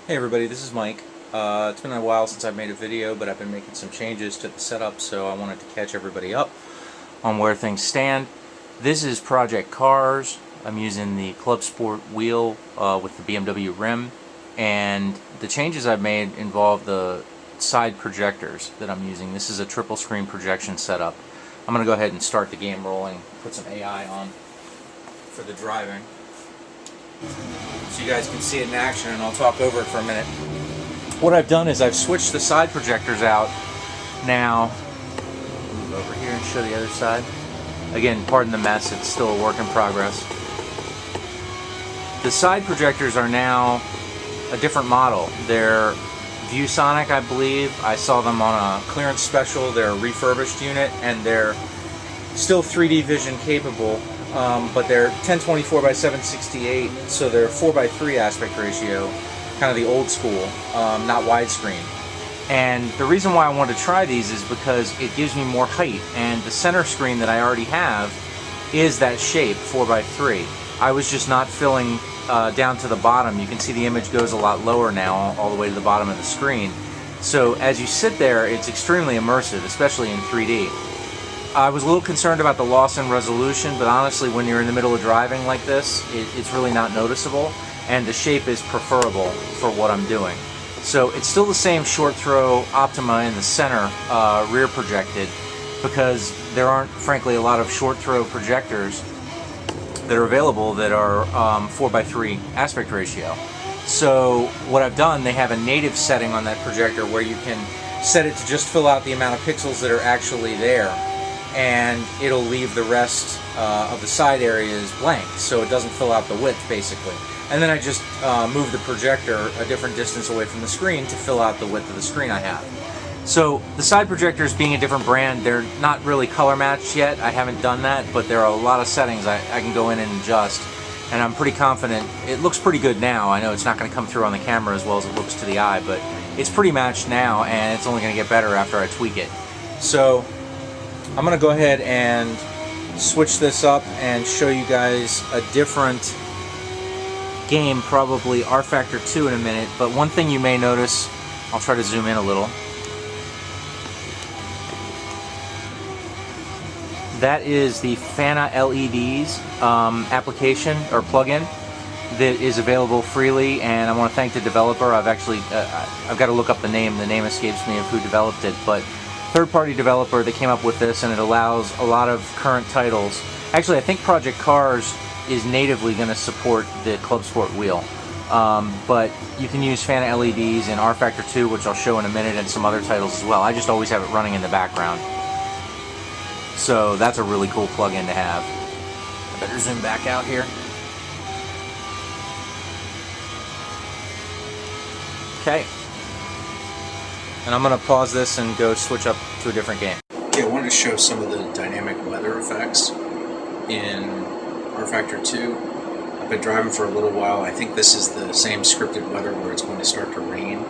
Hey everybody, this is Mike. It's been a while since I've made a video, but I've been making some changes to the setup, so I wanted to catch everybody up on where things stand. This is Project CARS. I'm using the Club Sport wheel with the BMW rim, and the changes I've made involve the side projectors that I'm using. This is a triple screen projection setup. I'm going to go ahead and start the game rolling, put some AI on for the driving, so you guys can see it in action, and I'll talk over it for a minute. What I've done is I've switched the side projectors out now. Move over here and show the other side. Again, pardon the mess, it's still a work in progress. The side projectors are now a different model. They're ViewSonic, I believe. I saw them on a clearance special. They're a refurbished unit, and they're still 3D vision capable. But they're 1024 by 768, so they're 4:3 aspect ratio, kind of the old school, not widescreen. And the reason why I wanted to try these is because it gives me more height, and the center screen that I already have is that shape, 4:3. I was just not filling down to the bottom. You can see the image goes a lot lower now, all the way to the bottom of the screen. So as you sit there, it's extremely immersive, especially in 3D. I was a little concerned about the loss in resolution, but honestly, when you're in the middle of driving like this, it's really not noticeable, and the shape is preferable for what I'm doing. So it's still the same short throw Optima in the center, rear projected, because there aren't, frankly, a lot of short throw projectors that are available that are 4:3 aspect ratio. So what I've done, they have a native setting on that projector where you can set it to just fill out the amount of pixels that are actually there, and it'll leave the rest of the side areas blank, so it doesn't fill out the width basically. And then I just move the projector a different distance away from the screen to fill out the width of the screen I have. So the side projectors, being a different brand, they're not really color matched yet. I haven't done that, but there are a lot of settings I can go in and adjust, and I'm pretty confident. It looks pretty good now. I know it's not going to come through on the camera as well as it looks to the eye, but it's pretty matched now, and it's only going to get better after I tweak it. So I'm going to go ahead and switch this up and show you guys a different game, probably rFactor2 in a minute, but one thing you may notice, I'll try to zoom in a little, that is the Fana LEDs application or plugin that is available freely, and I want to thank the developer. I've got to look up the name escapes me of who developed it, but third-party developer that came up with this, and it allows a lot of current titles. Actually, I think Project CARS is natively going to support the Club Sport wheel, but you can use Fana LEDs in rFactor2, which I'll show in a minute, and some other titles as well. I just always have it running in the background, so that's a really cool plugin to have. I better zoom back out here. Okay. And I'm going to pause this and go switch up to a different game. Okay, I wanted to show some of the dynamic weather effects in rFactor2. I've been driving for a little while. I think this is the same scripted weather where it's going to start to rain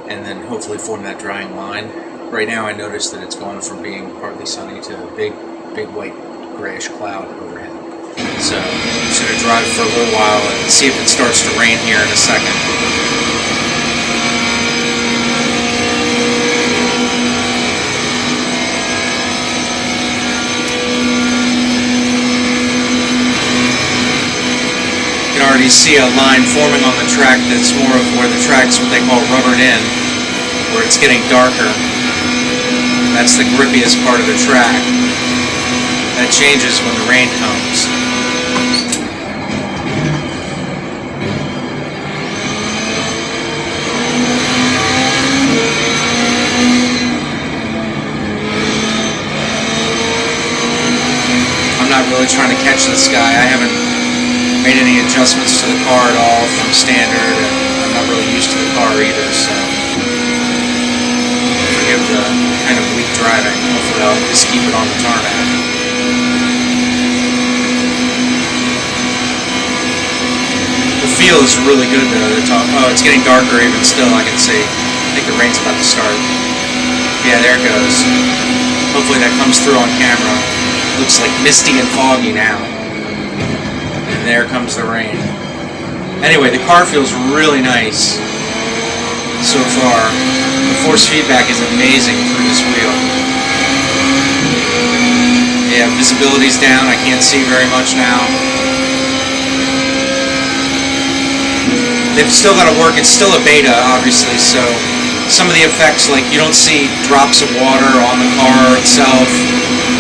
and then hopefully form that drying line. Right now I noticed that it's gone from being partly sunny to a big white grayish cloud overhead. So I'm just going to drive for a little while and see if it starts to rain here in a second. Already see a line forming on the track that's more of where the track's what they call rubbered in, where it's getting darker. That's the grippiest part of the track. That changes when the rain comes. I'm not really trying to catch this guy. I haven't made any adjustments to the car at all from standard, and I'm not really used to the car either, so forgive the kind of weak driving. Hopefully I'll just keep it on the tarmac. The feel is really good though. Oh, it's getting darker even still, I can see. I think the rain's about to start. Yeah, there it goes. Hopefully that comes through on camera. Looks like misty and foggy now. And there comes the rain. Anyway, the car feels really nice so far. The force feedback is amazing through this wheel. Yeah, visibility's down. I can't see very much now. They've still got to work. It's still a beta, obviously, so some of the effects, like you don't see drops of water on the car itself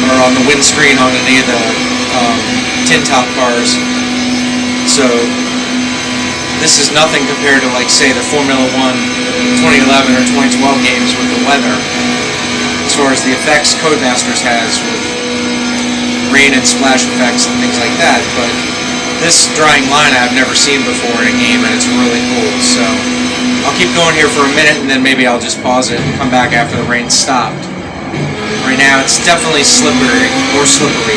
or on the windscreen on any of the tin top cars. So this is nothing compared to, like, say, the Formula 1 2011 or 2012 games with the weather, as far as the effects Codemasters has with rain and splash effects and things like that. But this drying line I've never seen before in a game, and it's really cool. So I'll keep going here for a minute, and then maybe I'll just pause it and come back after the rain stopped. Right now it's definitely slippery, more slippery.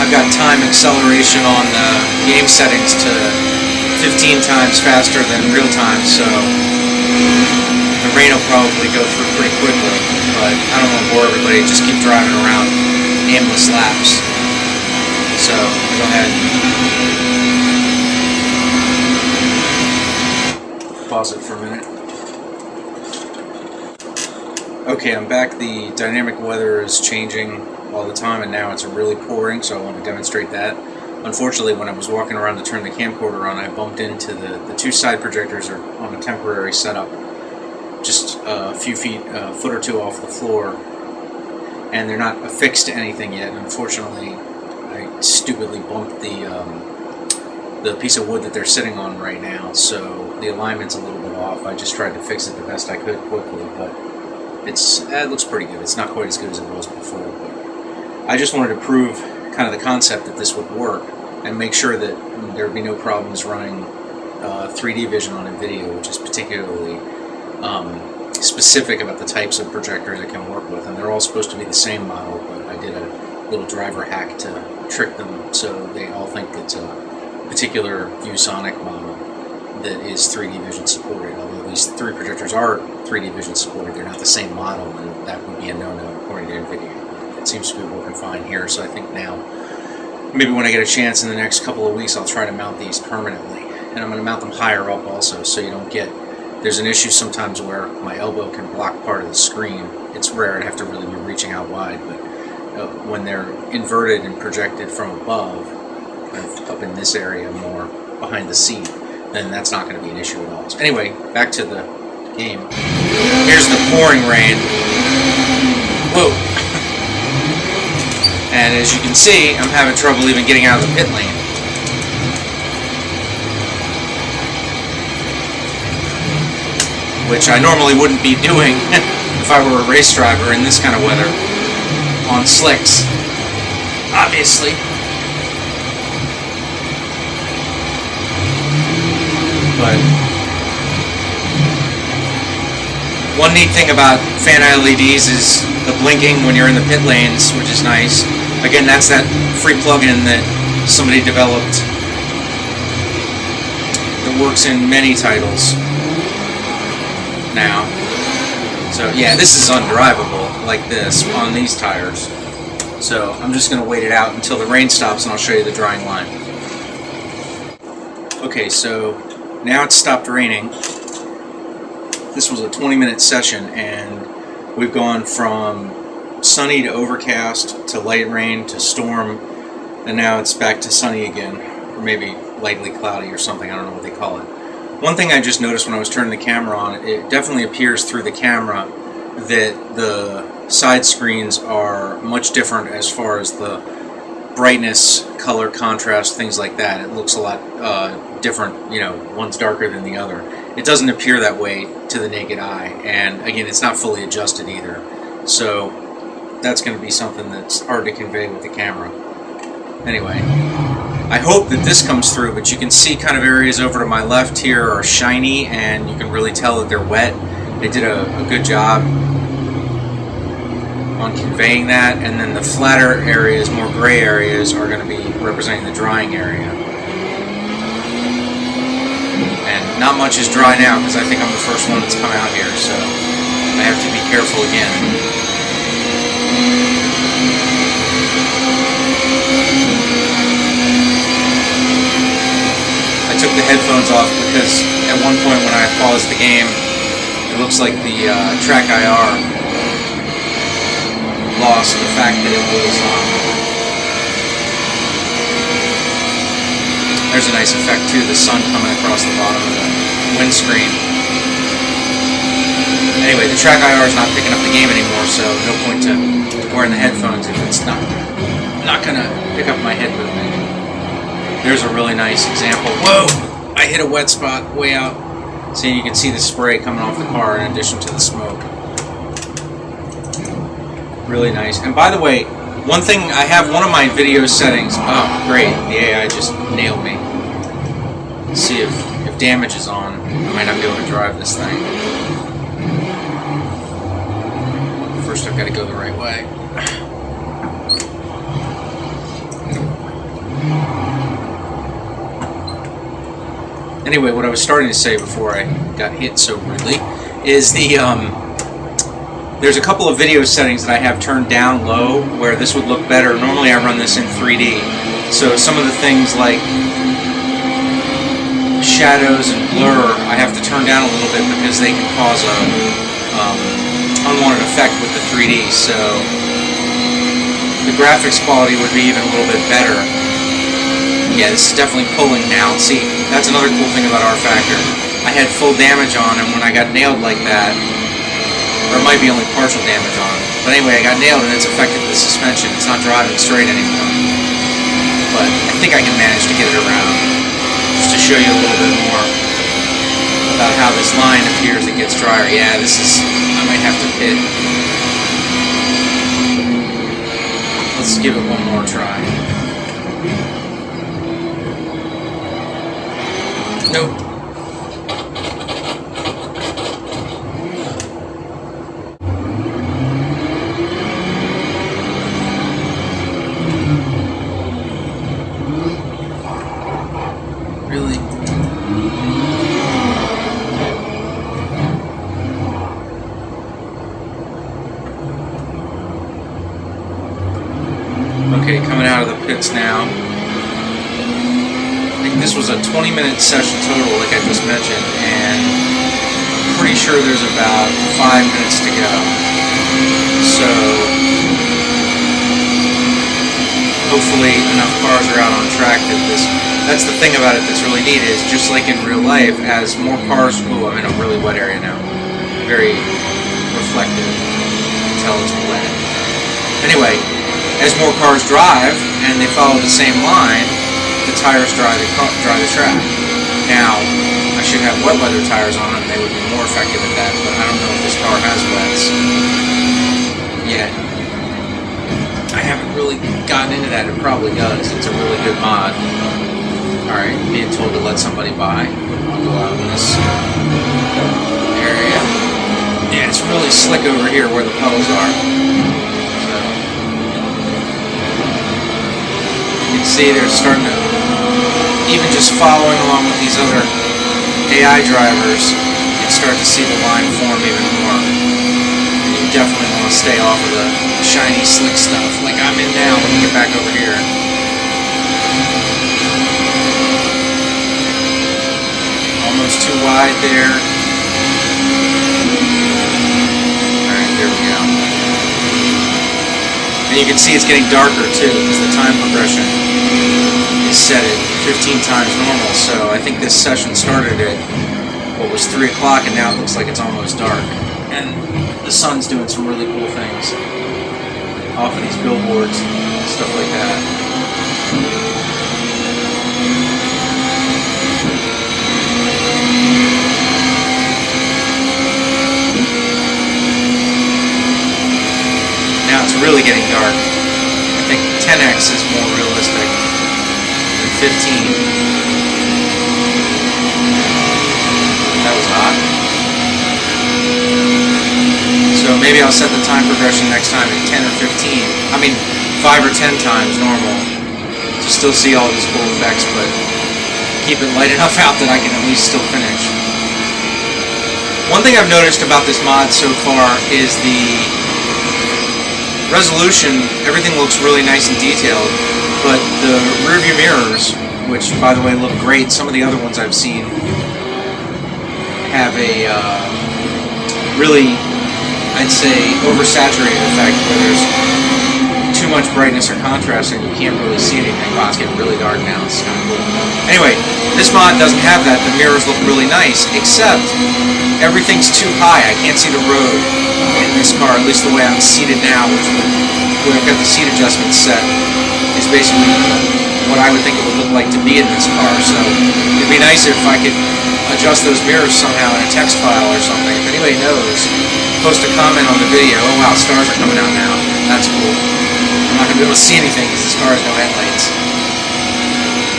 I've got time acceleration on the game settings to 15 times faster than real time, so the rain will probably go through pretty quickly, but I don't want to bore everybody, just keep driving around aimless laps. So, go ahead. Pause it for a minute. Okay, I'm back. The dynamic weather is changing all the time, and now it's really pouring, so I want to demonstrate that. Unfortunately, when I was walking around to turn the camcorder on, I bumped into the two side projectors are on a temporary setup, just a few feet, a foot or two off the floor, and they're not affixed to anything yet. Unfortunately, I stupidly bumped the piece of wood that they're sitting on right now, so the alignment's a little bit off. I just tried to fix it the best I could quickly, but it looks pretty good. It's not quite as good as it was before, but I just wanted to prove kind of the concept that this would work and make sure that there would be no problems running 3D vision on a video, which is particularly specific about the types of projectors it can work with. And they're all supposed to be the same model, but I did a little driver hack to trick them so they all think it's a particular ViewSonic model that is 3D vision supported. Although these three projectors are 3D vision supported, they're not the same model, and that would be a no-no according to NVIDIA. It seems to be working fine here, so I think now, maybe when I get a chance in the next couple of weeks, I'll try to mount these permanently. And I'm going to mount them higher up also, so you don't get... There's an issue sometimes where my elbow can block part of the screen. It's rare, I'd have to really be reaching out wide, but when they're inverted and projected from above, kind of up in this area more, behind the seat, then that's not going to be an issue at all. So anyway, back to the game. Here's the pouring rain. Whoa! And as you can see, I'm having trouble even getting out of the pit lane. Which I normally wouldn't be doing if I were a race driver in this kind of weather. On slicks, obviously. But one neat thing about fan LEDs is the blinking when you're in the pit lanes, which is nice. Again, that's that free plugin that somebody developed that works in many titles now. So yeah, this is undrivable like this on these tires. So I'm just going to wait it out until the rain stops and I'll show you the drying line. Okay, so now it's stopped raining. This was a 20-minute session and we've gone from sunny to overcast to light rain to storm, and now it's back to sunny again, or maybe lightly cloudy or something. I don't know what they call it. One thing I just noticed when I was turning the camera on, it definitely appears through the camera that the side screens are much different as far as the brightness, color, contrast, things like that. It looks a lot different, you know, one's darker than the other. It doesn't appear that way to the naked eye, and again, it's not fully adjusted either. So that's going to be something that's hard to convey with the camera. Anyway, I hope that this comes through, but you can see kind of areas over to my left here are shiny, and you can really tell that they're wet. They did a good job on conveying that, and then the flatter areas, more gray areas, are going to be representing the drying area. And not much is dry now, because I think I'm the first one that's come out here, so I have to be careful again. I took the headphones off because at one point when I paused the game, it looks like the track IR lost the fact that it was there's a nice effect too, the sun coming across the bottom of the windscreen. Anyway, the track IR is not picking up the game anymore, so no point to wearing the headphones if it's not gonna pick up my head movement. There's a really nice example. Whoa! I hit a wet spot way out. So you can see the spray coming off the car in addition to the smoke. Really nice. And by the way, one thing, I have one of my video settings. Oh, great. The AI just nailed me. Let's see if damage is on. I might not be able to drive this thing. First, I've got to go the right way. Anyway, what I was starting to say before I got hit so rudely is there's a couple of video settings that I have turned down low where this would look better. Normally I run this in 3D, so some of the things like shadows and blur I have to turn down a little bit because they can cause a unwanted effect with the 3D, so the graphics quality would be even a little bit better. Yeah, this is definitely pulling now. See, that's another cool thing about Rfactor. I had full damage on, and when I got nailed like that, or it might be only partial damage on, but anyway, I got nailed and it's affected the suspension. It's not driving straight anymore. But I think I can manage to get it around. Just to show you a little bit more about how this line appears it gets drier. Yeah, this is, I might have to pit. Let's give it one more try. Nope. Really? Okay, coming out of the pits now. This was a 20-minute session total, like I just mentioned, and I'm pretty sure there's about 5 minutes to go. So, hopefully enough cars are out on track that that's the thing about it that's really neat, is just like in real life, as more cars, ooh, I'm in a really wet area now, very reflective, you can tell it's wet. Anyway, as more cars drive, and they follow the same line, the tires dry the track. Now, I should have wet weather tires on it and they would be more effective at that, but I don't know if this car has wets yet. I haven't really gotten into that. It probably does. It's a really good mod. Alright, being told to let somebody by. I'll go out in this area. Yeah, it's really slick over here where the puddles are. You can see they're starting to, even just following along with these other AI drivers, you can start to see the line form even more. And you definitely want to stay off of the shiny, slick stuff, like I'm in now. Let me get back over here. Almost too wide there. Alright, there we go. And you can see it's getting darker too, because the time progression is set at 15 times normal, so I think this session started at what was 3 o'clock and now it looks like it's almost dark. And the sun's doing some really cool things off of these billboards and stuff like that. Now it's really getting dark. I think 10x is more realistic than 15. That was hot. So maybe I'll set the time progression next time at 10 or 15. I mean, 5 or 10 times normal to still see all these cool effects, but keep it light enough out that I can at least still finish. One thing I've noticed about this mod so far is the resolution, everything looks really nice and detailed, but the rear view mirrors, which by the way look great, some of the other ones I've seen have a really, I'd say, oversaturated effect where there's too much brightness or contrast and you can't really see anything. Wow, it's getting really dark now. It's kind of cool. Anyway, this mod doesn't have that. The mirrors look really nice, except everything's too high. I can't see the road in this car, at least the way I'm seated now, which where I've got the seat adjustment set is basically what I would think it would look like to be in this car. So it'd be nice if I could adjust those mirrors somehow in a text file or something. If anybody knows, post a comment on the video. Oh wow, stars are coming out now. That's cool. I'm not going to be able to see anything because this car has no headlights.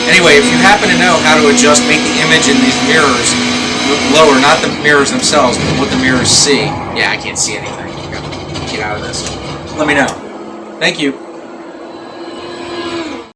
Anyway, if you happen to know how to adjust, make the image in these mirrors look lower, not the mirrors themselves, but what the mirrors see. Yeah, I can't see anything. Get out of this. Let me know. Thank you.